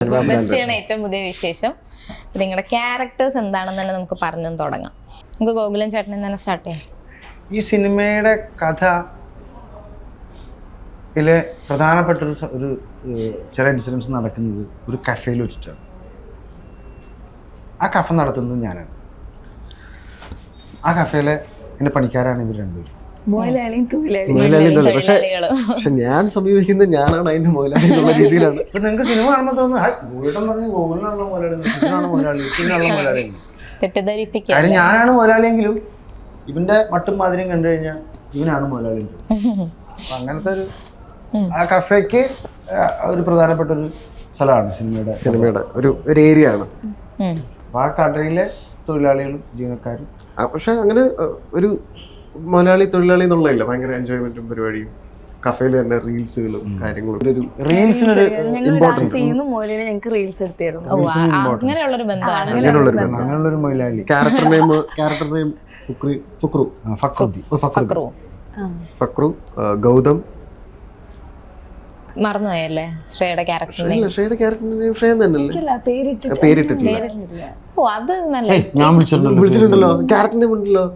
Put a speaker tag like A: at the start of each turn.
A: ബെസ്റ്റിയാണ് ഏറ്റവും പുതിയ വിശേഷം. നിങ്ങളുടെ ക്യാരക്ടേഴ്സ് എന്താണെന്ന് തന്നെ നമുക്ക് പറഞ്ഞു തുടങ്ങാം. നമുക്ക് ഗോകുലൻ ചേട്ടനിൽ തന്നെ സ്റ്റാർട്ട് ചെയ്യാം.
B: ഈ സിനിമയുടെ കഥയിലെ പ്രധാനപ്പെട്ട ഒരു ചില ഇൻസിഡൻസ് നടക്കുന്നത് ഒരു കഫേയിൽ വെച്ചിട്ടാണ്. ആ കഫ നടത്തുന്നത് ഞാനാണ്. ആ കഫേയിലെ എൻ്റെ പണിക്കാരാണ് ഇവർ രണ്ടുപേരും.
C: പക്ഷെ ഞാൻ സമീപിക്കുന്നത് ഞാനാണ് അതിന്റെ മുതലാളി എന്നുള്ള രീതിയിലാണ്.
B: ഇപ്പൊ നിങ്ങൾക്ക് സിനിമ കാണുമ്പോൾ തോന്നുന്നു ഗോകുലൻ പറഞ്ഞ ഗോകുലിനുള്ള മുതലാളി
A: തെറ്റിദ്ധരിപ്പിക്കുക.
B: കാര്യം ഞാനാണ് മുതലാളിയെങ്കിലും ഇവന്റെ മട്ടും മാതിരിയും കണ്ടു കഴിഞ്ഞാൽ ഇവനാണ് മുതലാളി. അപ്പൊ അങ്ങനത്തെ ഒരു ആ കഫേക്ക് ഒരു പ്രധാനപ്പെട്ട ഒരു സ്ഥലമാണ് സിനിമയുടെ
C: ഒരു ഏരിയ ആണ്.
B: അപ്പൊ ആ കടയിലെ തൊഴിലാളികളും ജീവനക്കാരും.
C: പക്ഷെ അങ്ങനെ ഒരു മലയാളി തൊഴിലാളി എന്നുള്ളതില്ല, ഭയങ്കര എൻജോയ്മെന്റും പരിപാടിയും കഫേയിൽ തന്നെ റീൽസുകളും കാര്യങ്ങളും.
A: അങ്ങനെയുള്ളൊരു ബന്ധമാണ്.
B: അങ്ങനെയുള്ളൊരു മൊയിലാളി.
C: Character name Fakru, Gautham.
A: മറന്നുപോയല്ലേ ശ്രേയുടെ ക്യാരക്ടർ?
C: ശ്രേയുടെ ക്യാരക്ടർ നെയിം ശ്രേയ തന്നെയല്ലേ? പേരിട്ടിട്ടില്ല.
A: ഓ അത് നല്ല
B: ഞാൻ
C: വിളിച്ചിട്ടുണ്ടല്ലോ. ക്യാരക്ടർ നെയിം ഉണ്ടല്ലോ.